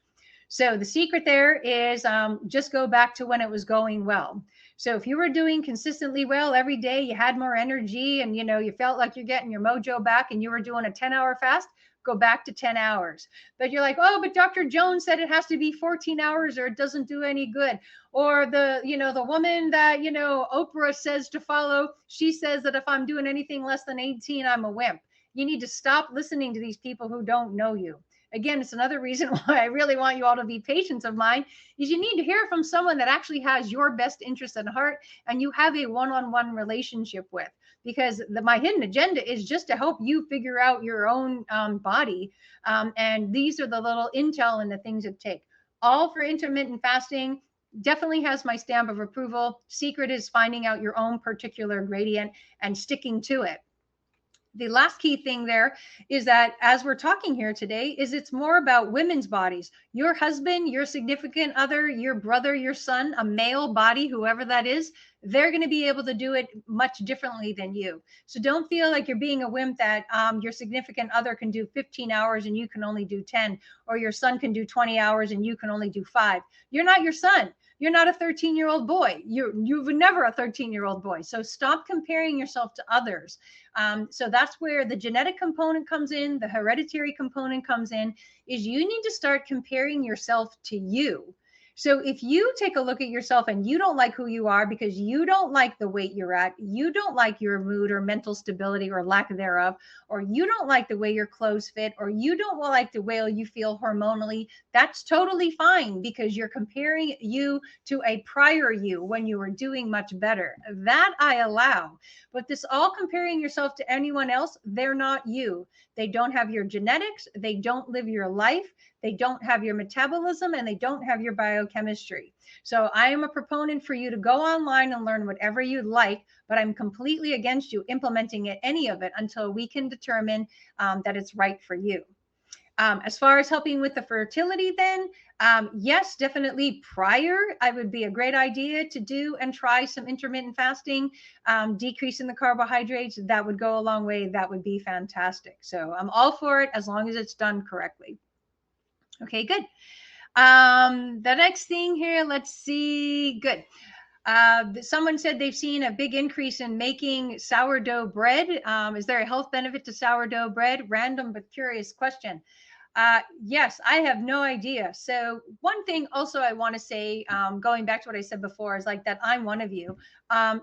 So the secret there is just go back to when it was going well. So if you were doing consistently well every day, you had more energy and you felt like you're getting your mojo back and you were doing a 10-hour fast, go back to 10 hours. But you're like, oh, but Dr. Jones said it has to be 14 hours or it doesn't do any good. Or the woman that, Oprah says to follow, she says that if I'm doing anything less than 18, I'm a wimp. You need to stop listening to these people who don't know you. Again, it's another reason why I really want you all to be patients of mine is you need to hear from someone that actually has your best interest at heart and you have a one-on-one relationship with, because my hidden agenda is just to help you figure out your own body. And these are the little intel and the things that take. All for intermittent fasting definitely has my stamp of approval. Secret is finding out your own particular gradient and sticking to it. The last key thing there is that as we're talking here today is it's more about women's bodies. Your husband, your significant other, your brother, your son, a male body, whoever that is, they're going to be able to do it much differently than you. So don't feel like you're being a wimp that your significant other can do 15 hours and you can only do 10, or your son can do 20 hours and you can only do 5. You're not your son. You're not a 13-year-old boy. You've never a 13-year-old boy. So stop comparing yourself to others. So that's where the genetic component comes in, the hereditary component comes in, is you need to start comparing yourself to you. So if you take a look at yourself and you don't like who you are because you don't like the weight you're at, you don't like your mood or mental stability or lack thereof, or you don't like the way your clothes fit, or you don't like the way you feel hormonally, that's totally fine because you're comparing you to a prior you when you were doing much better. That I allow. But this all comparing yourself to anyone else, they're not you. They don't have your genetics. They don't live your life. They don't have your metabolism and they don't have your biochemistry. So I am a proponent for you to go online and learn whatever you like, but I'm completely against you implementing any of it until we can determine that it's right for you. As far as helping with the fertility then, yes, definitely prior, I would be a great idea to do and try some intermittent fasting, decreasing the carbohydrates. That would go a long way. That would be fantastic. So I'm all for it as long as it's done correctly. Okay, good. The next thing here, let's see. Good. Someone said they've seen a big increase in making sourdough bread. Is there a health benefit to sourdough bread? Random but curious question. Yes, I have no idea. So one thing also I want to say, going back to what I said before, is like that I'm one of you.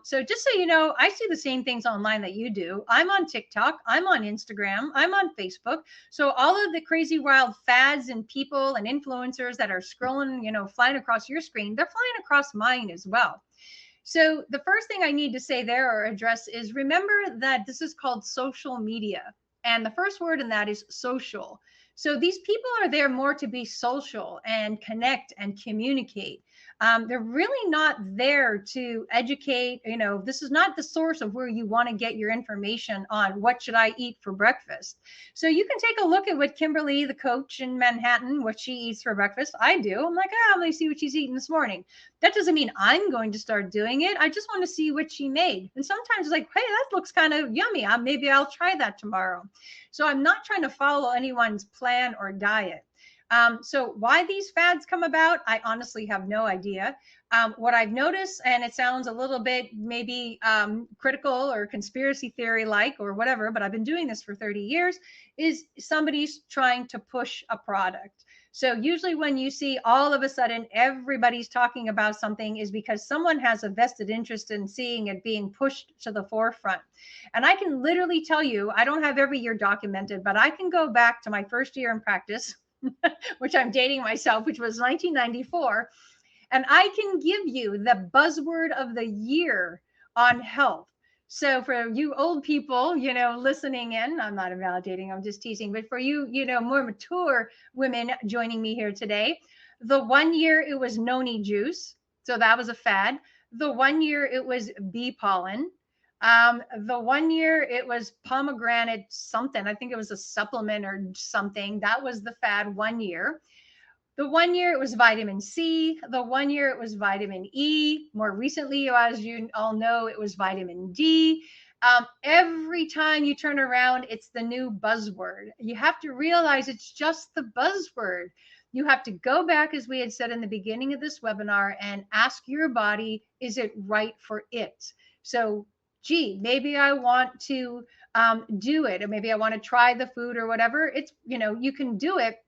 So just so you know, I see the same things online that you do. I'm on TikTok, I'm on Instagram, I'm on Facebook. So all of the crazy wild fads and people and influencers that are scrolling, flying across your screen, they're flying across mine as well. So the first thing I need to say there or address is remember that this is called social media. And the first word in that is social. So these people are there more to be social and connect and communicate. They're really not there to educate. This is not the source of where you want to get your information on what should I eat for breakfast. So you can take a look at what Kimberly, the coach in Manhattan, what she eats for breakfast. I do. I'm like, let me see what she's eating this morning. That doesn't mean I'm going to start doing it. I just want to see what she made. And sometimes it's like, hey, that looks kind of yummy. Maybe I'll try that tomorrow. So I'm not trying to follow anyone's plan or diet. So why these fads come about, I honestly have no idea. What I've noticed, and it sounds a little bit maybe critical or conspiracy theory like or whatever, but I've been doing this for 30 years, is somebody's trying to push a product. So usually when you see all of a sudden everybody's talking about something is because someone has a vested interest in seeing it being pushed to the forefront. And I can literally tell you, I don't have every year documented, but I can go back to my first year in practice, which I'm dating myself, which was 1994. And I can give you the buzzword of the year on health. So for you old people, listening in, I'm not invalidating, I'm just teasing, but for you, more mature women joining me here today, the 1 year it was noni juice. So that was a fad. The 1 year it was bee pollen. The 1 year it was pomegranate something. I think it was a supplement or something. That was the fad 1 year. The 1 year it was vitamin C. The 1 year it was vitamin E. More recently, as you all know, it was vitamin D. Every time you turn around, it's the new buzzword. You have to realize it's just the buzzword. You have to go back, as we had said in the beginning of this webinar, and ask your body, is it right for it? So, gee, maybe I want to do it, or maybe I want to try the food or whatever. It's, you can do it,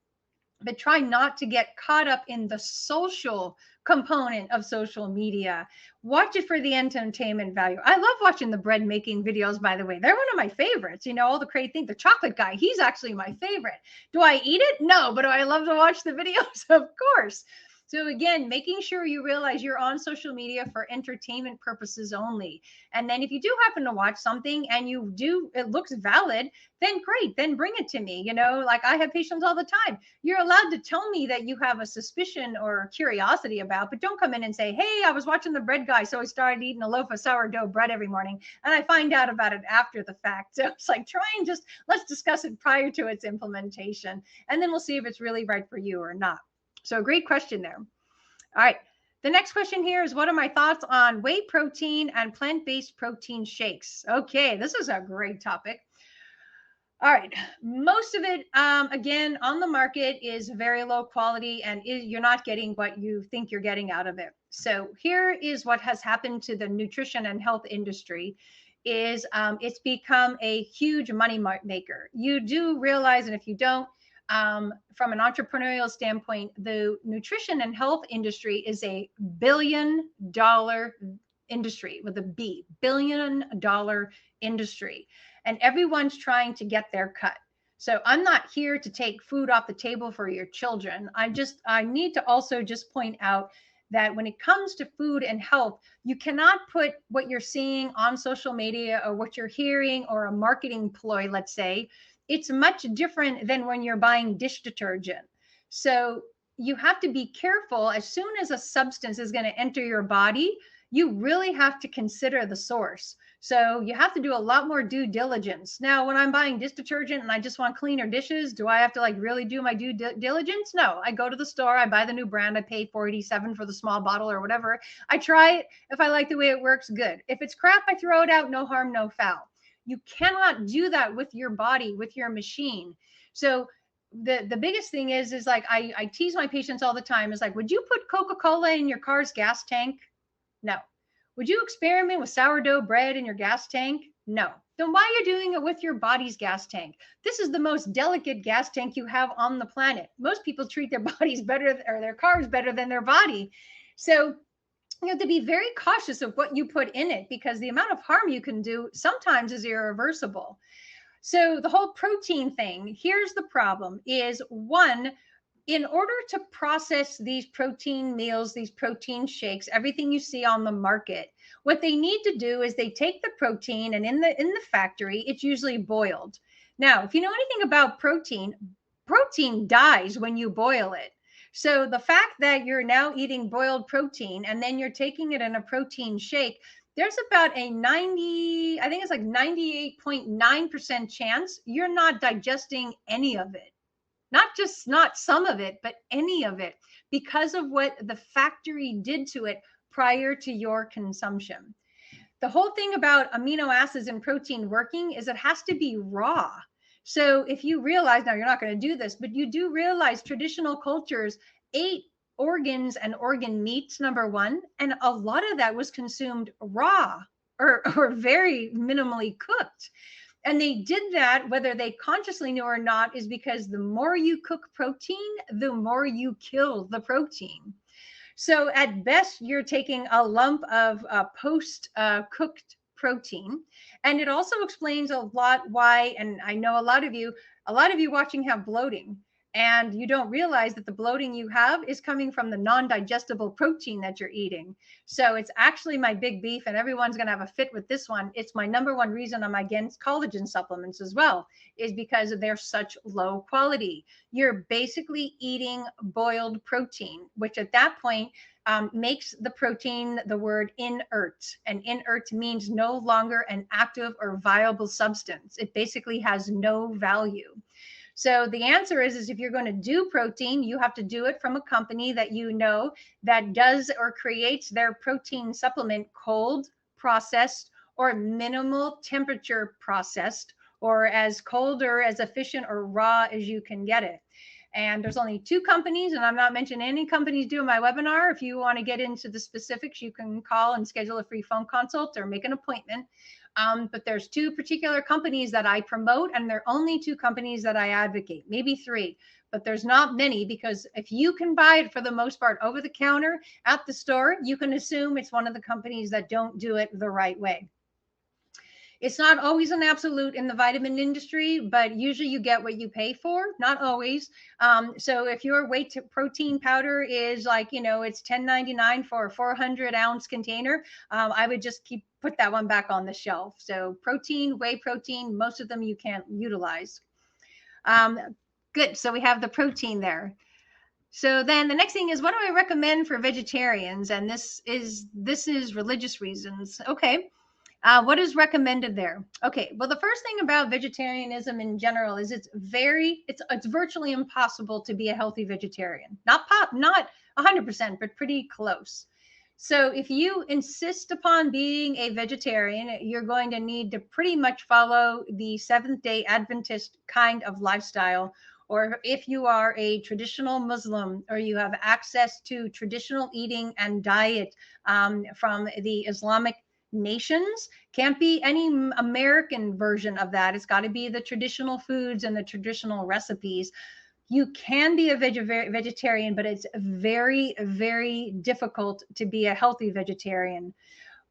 but try not to get caught up in the social component of social media. Watch it for the entertainment value. I love watching the bread making videos, by the way. They're one of my favorites. All the crazy things. The chocolate guy, he's actually my favorite. Do I eat it? No, but do I love to watch the videos? Of course. So again, making sure you realize you're on social media for entertainment purposes only. And then if you do happen to watch something and it looks valid, then great, then bring it to me. Like I have patients all the time. You're allowed to tell me that you have a suspicion or curiosity about, but don't come in and say, hey, I was watching the bread guy, so I started eating a loaf of sourdough bread every morning, and I find out about it after the fact. So it's like, let's discuss it prior to its implementation, and then we'll see if it's really right for you or not. So great question there. All right. The next question here is, what are my thoughts on whey protein and plant-based protein shakes? Okay, this is a great topic. All right. Most of it, again, on the market is very low quality, and you're not getting what you think you're getting out of it. So here is what has happened to the nutrition and health industry is it's become a huge money maker. You do realize, and if you don't, from an entrepreneurial standpoint, the nutrition and health industry is a $1 billion industry with a B, $1 billion industry. And everyone's trying to get their cut. So I'm not here to take food off the table for your children. I need to also just point out that when it comes to food and health, you cannot put what you're seeing on social media or what you're hearing or a marketing ploy, let's say. It's much different than when you're buying dish detergent. So you have to be careful. As soon as a substance is going to enter your body, you really have to consider the source. So you have to do a lot more due diligence. Now, when I'm buying dish detergent and I just want cleaner dishes, do I have to really do my due diligence? No, I go to the store, I buy the new brand, I pay $4.87 for the small bottle or whatever. I try it. If I like the way it works, good. If it's crap, I throw it out, no harm, no foul. You cannot do that with your body, with your machine. So the biggest thing is like, I tease my patients all the time, is like, would you put Coca-Cola in your car's gas tank? No. Would you experiment with sourdough bread in your gas tank? No. Then why are you doing it with your body's gas tank? This is the most delicate gas tank you have on the planet. Most people treat their bodies better, or their cars better than their body. So you have to be very cautious of what you put in it, because the amount of harm you can do sometimes is irreversible. So the whole protein thing, here's the problem is, one, in order to process these protein meals, these protein shakes, everything you see on the market, what they need to do is they take the protein, and in the factory, it's usually boiled. Now, if you know anything about protein dies when you boil it. So the fact that you're now eating boiled protein and then you're taking it in a protein shake, there's about a 98.9% chance you're not digesting any of it. Not some of it, but any of it, because of what the factory did to it prior to your consumption. The whole thing about amino acids and protein working is it has to be raw. So if you realize, now you're not going to do this, but you do realize traditional cultures ate organs and organ meats, number one, and a lot of that was consumed raw or very minimally cooked. And they did that, whether they consciously knew or not, is because the more you cook protein, the more you kill the protein. So at best, you're taking a lump of post-cooked protein. And it also explains a lot why, and I know a lot of you watching have bloating, and you don't realize that the bloating you have is coming from the non-digestible protein that you're eating. So it's actually my big beef, and everyone's going to have a fit with this one. It's my number one reason I'm against collagen supplements as well, is because they're such low quality. You're basically eating boiled protein, which at that point makes the protein the word inert. And inert means no longer an active or viable substance. It basically has no value. So the answer is if you're going to do protein, you have to do it from a company that you know that does or creates their protein supplement cold, processed, or minimal temperature processed, or as cold or as efficient or raw as you can get it. And there's only 2 companies, and I'm not mentioning any companies doing my webinar. If you want to get into the specifics, you can call and schedule a free phone consult or make an appointment. But there's 2 particular companies that I promote, and they're only 2 companies that I advocate, maybe 3, but there's not many, because if you can buy it for the most part over the counter at the store, you can assume it's one of the companies that don't do it the right way. It's not always an absolute in the vitamin industry, but usually you get what you pay for, not always. So if your whey protein powder is like, it's $10.99 for a 400-ounce container, I would just put that one back on the shelf. So protein, whey protein, most of them you can't utilize. Good. So we have the protein there. So then the next thing is, what do I recommend for vegetarians? And this is religious reasons. Okay. What is recommended there? Okay, well, the first thing about vegetarianism in general is it's virtually impossible to be a healthy vegetarian. Not 100%, but pretty close. So if you insist upon being a vegetarian, you're going to need to pretty much follow the Seventh-day Adventist kind of lifestyle. Or if you are a traditional Muslim, or you have access to traditional eating and diet from the Islamic nations, can't be any American version of that. It's got to be the traditional foods and the traditional recipes. You can be a vegetarian, but it's very, very difficult to be a healthy vegetarian.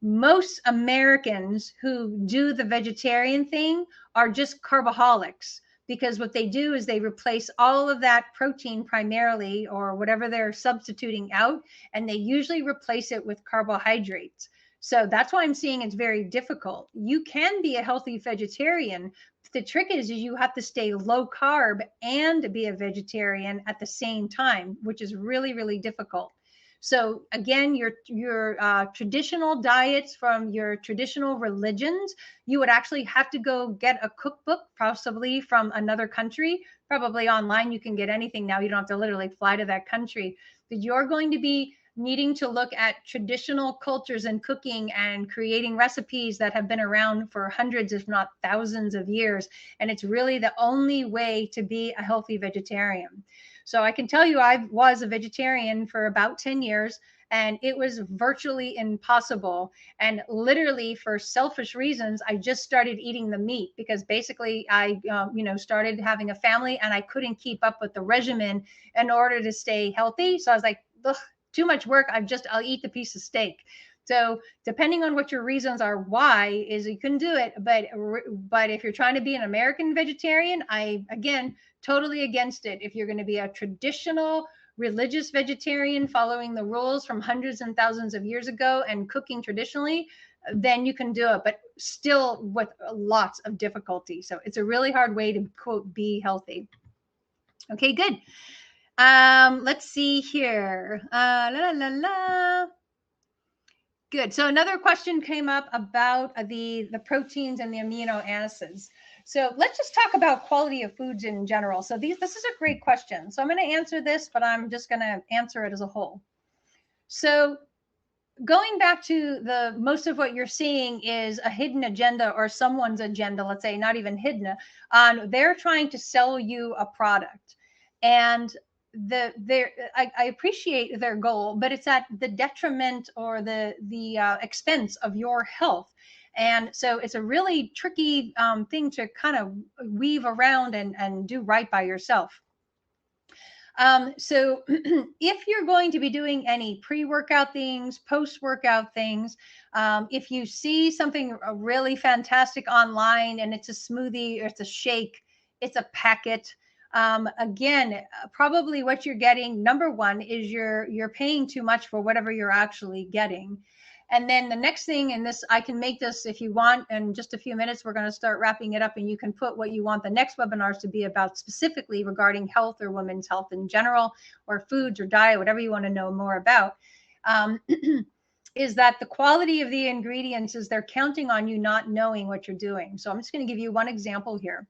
Most Americans who do the vegetarian thing are just carboholics, because what they do is they replace all of that protein primarily, or whatever they're substituting out, and they usually replace it with carbohydrates. So that's why I'm seeing it's very difficult. You can be a healthy vegetarian. The trick is you have to stay low carb and be a vegetarian at the same time, which is really, really difficult. So again, your traditional diets from your traditional religions, you would actually have to go get a cookbook, possibly from another country. Probably online, you can get anything now. You don't have to literally fly to that country. But you're going to be needing to look at traditional cultures and cooking and creating recipes that have been around for hundreds, if not thousands of years. And it's really the only way to be a healthy vegetarian. So I can tell you, I was a vegetarian for about 10 years, and it was virtually impossible. And literally, for selfish reasons, I just started eating the meat, because basically I, started having a family, and I couldn't keep up with the regimen in order to stay healthy. So I was like, ugh, too much work. I'll eat the piece of steak. So depending on what your reasons are, why is you can do it. But if you're trying to be an American vegetarian, again, totally against it. If you're going to be a traditional religious vegetarian following the rules from hundreds and thousands of years ago and cooking traditionally, then you can do it, but still with lots of difficulty. So it's a really hard way to, quote, be healthy. Okay, good. Let's see here. Good. So another question came up about the proteins and the amino acids. So let's just talk about quality of foods in general. So this is a great question. So I'm going to answer this, but I'm just going to answer it as a whole. So going back to most of what you're seeing is a hidden agenda, or someone's agenda, let's say, not even hidden, they're trying to sell you a product. And I appreciate their goal, but it's at the detriment or the expense of your health. And so it's a really tricky thing to kind of weave around and do right by yourself. So if you're going to be doing any pre-workout things, post-workout things, if you see something really fantastic online and it's a smoothie, or it's a shake, it's a packet, again, probably what you're getting, number one, is you're paying too much for whatever you're actually getting. And then the next thing, and this, I can make this if you want, in just a few minutes, we're going to start wrapping it up, and you can put what you want the next webinars to be about specifically regarding health or women's health in general, or foods or diet, whatever you want to know more about, is that the quality of the ingredients is they're counting on you not knowing what you're doing. So I'm just going to give you one example here.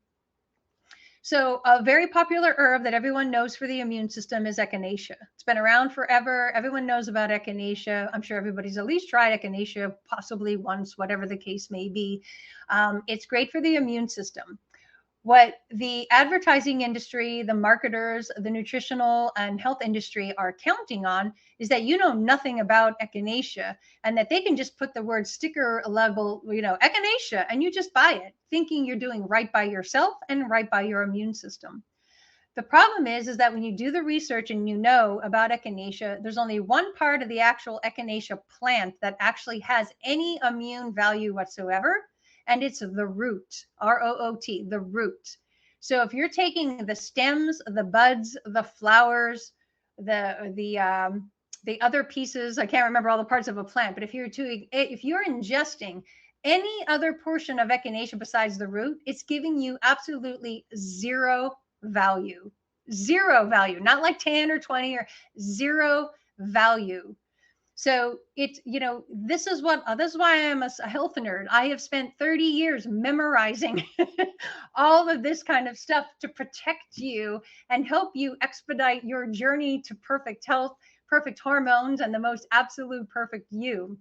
So a very popular herb that everyone knows for the immune system is echinacea. It's been around forever. Everyone knows about echinacea. I'm sure everybody's at least tried echinacea, possibly once, whatever the case may be. It's great for the immune system. What the advertising industry, the marketers, the nutritional and health industry are counting on is that you know nothing about echinacea and that they can just put the word sticker level, echinacea, and you just buy it, thinking you're doing right by yourself and right by your immune system. The problem is that when you do the research and you know about echinacea, there's only one part of the actual echinacea plant that actually has any immune value whatsoever, and it's the root, ROOT, the root. So if you're taking the stems, the buds, the flowers, the other pieces, I can't remember all the parts of a plant, but if you're ingesting any other portion of echinacea besides the root, it's giving you absolutely zero value. Zero value, not like 10 or 20 or zero value. So this is why I'm a health nerd. I have spent 30 years memorizing all of this kind of stuff to protect you and help you expedite your journey to perfect health, perfect hormones, and the most absolute perfect you.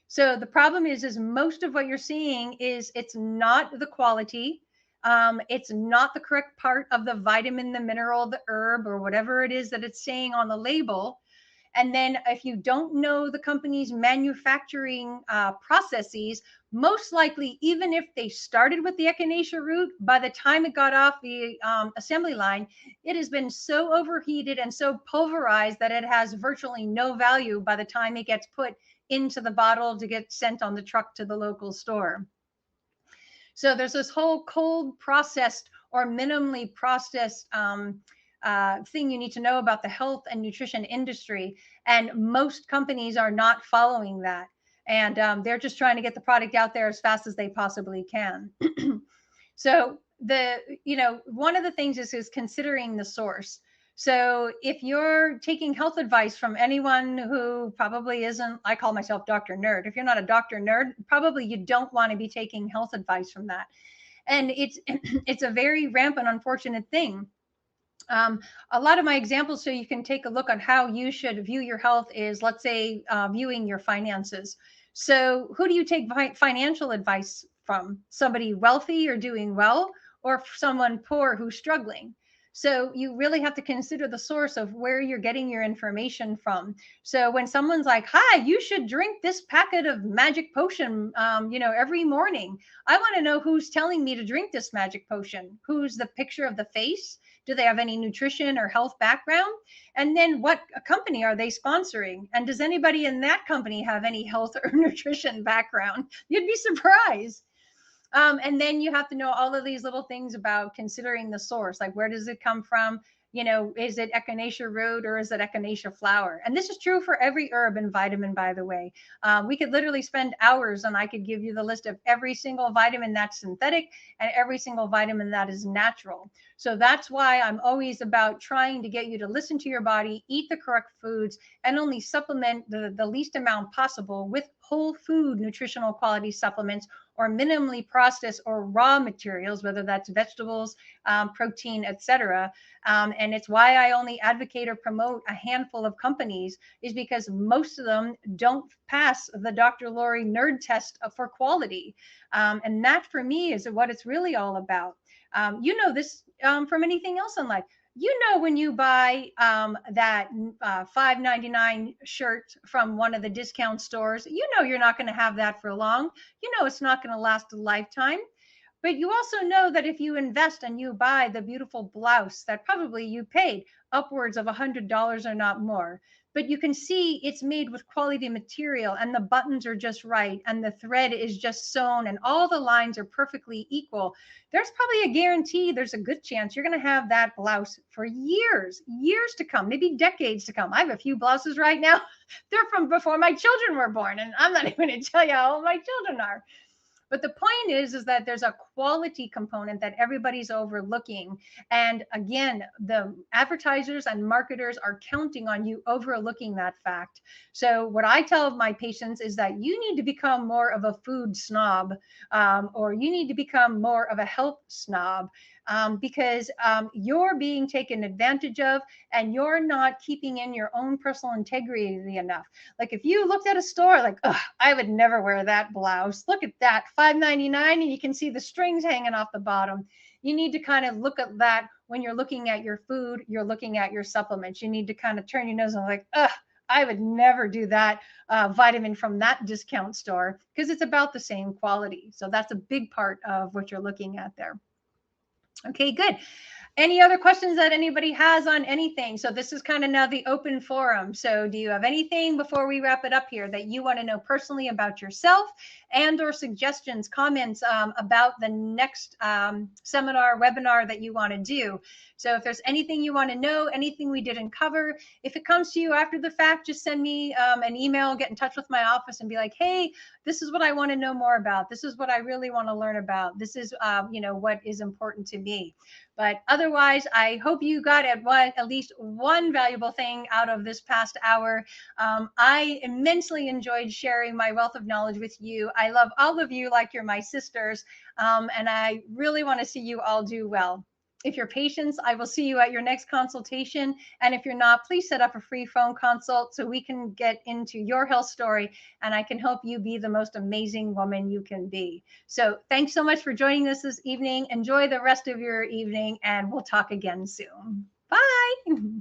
So the problem is most of what you're seeing is it's not the quality. It's not the correct part of the vitamin, the mineral, the herb, or whatever it is that it's saying on the label. And then if you don't know the company's manufacturing processes, most likely, even if they started with the echinacea root, by the time it got off the assembly line, it has been so overheated and so pulverized that it has virtually no value by the time it gets put into the bottle to get sent on the truck to the local store. So there's this whole cold processed or minimally processed thing you need to know about the health and nutrition industry. And most companies are not following that. And they're just trying to get the product out there as fast as they possibly can. So one of the things is considering the source. So if you're taking health advice from anyone who probably isn't, I call myself Dr. Nerd. If you're not a Dr. Nerd, probably you don't want to be taking health advice from that. And it's it's a very rampant, unfortunate thing. A lot of my examples, so you can take a look on how you should view your health, is let's say viewing your finances. So who do you take financial advice from? Somebody wealthy or doing well, or someone poor who's struggling? So you really have to consider the source of where you're getting your information from. So when someone's like, "Hi, you should drink this packet of magic potion, every morning," I want to know who's telling me to drink this magic potion. Who's the picture of the face? Do they have any nutrition or health background? And then what company are they sponsoring? And does anybody in that company have any health or nutrition background? You'd be surprised. And then you have to know all of these little things about considering the source, like where does it come from? Is it echinacea root or is it echinacea flower? And this is true for every herb and vitamin, by the way. We could literally spend hours and I could give you the list of every single vitamin that's synthetic and every single vitamin that is natural. So that's why I'm always about trying to get you to listen to your body, eat the correct foods, and only supplement the least amount possible with whole food nutritional quality supplements or minimally processed or raw materials, whether that's vegetables, protein, etc. And it's why I only advocate or promote a handful of companies, is because most of them don't pass the Dr. Lori nerd test for quality. And that for me is what it's really all about. This from anything else in life. When you buy that $5.99 shirt from one of the discount stores, you're not going to have that for long. It's not going to last a lifetime. But you also know that if you invest and you buy the beautiful blouse that probably you paid upwards of $100 or not more, but you can see it's made with quality material and the buttons are just right and the thread is just sewn and all the lines are perfectly equal, there's probably a guarantee, there's a good chance you're going to have that blouse for years to come, maybe decades to come. I have a few blouses right now. They're from before my children were born, and I'm not even going to tell you how old my children are. But the point is that there's a quality component that everybody's overlooking. And again, the advertisers and marketers are counting on you overlooking that fact. So what I tell my patients is that you need to become more of a food snob, or you need to become more of a health snob. because you're being taken advantage of, and you're not keeping in your own personal integrity enough. Like if you looked at a store like, oh, I would never wear that blouse. Look at that, $5.99, and you can see the strings hanging off the bottom. You need to kind of look at that when you're looking at your food, you're looking at your supplements. You need to kind of turn your nose and like, ugh, I would never do that vitamin from that discount store, because it's about the same quality. So that's a big part of what you're looking at there. Okay, good. Any other questions that anybody has on anything? So this is kind of now the open forum. So do you have anything before we wrap it up here that you want to know personally about yourself, and or suggestions, comments about the next seminar, webinar that you want to do? So if there's anything you want to know, anything we didn't cover, if it comes to you after the fact, just send me an email, get in touch with my office and be like, hey, this is what I want to know more about. This is what I really want to learn about. This is, what is important to me. But otherwise, I hope you got at least one valuable thing out of this past hour. I immensely enjoyed sharing my wealth of knowledge with you. I love all of you like you're my sisters, and I really want to see you all do well. If you're patients, I will see you at your next consultation. And if you're not, please set up a free phone consult so we can get into your health story and I can help you be the most amazing woman you can be. So thanks so much for joining us this evening. Enjoy the rest of your evening, and we'll talk again soon. Bye.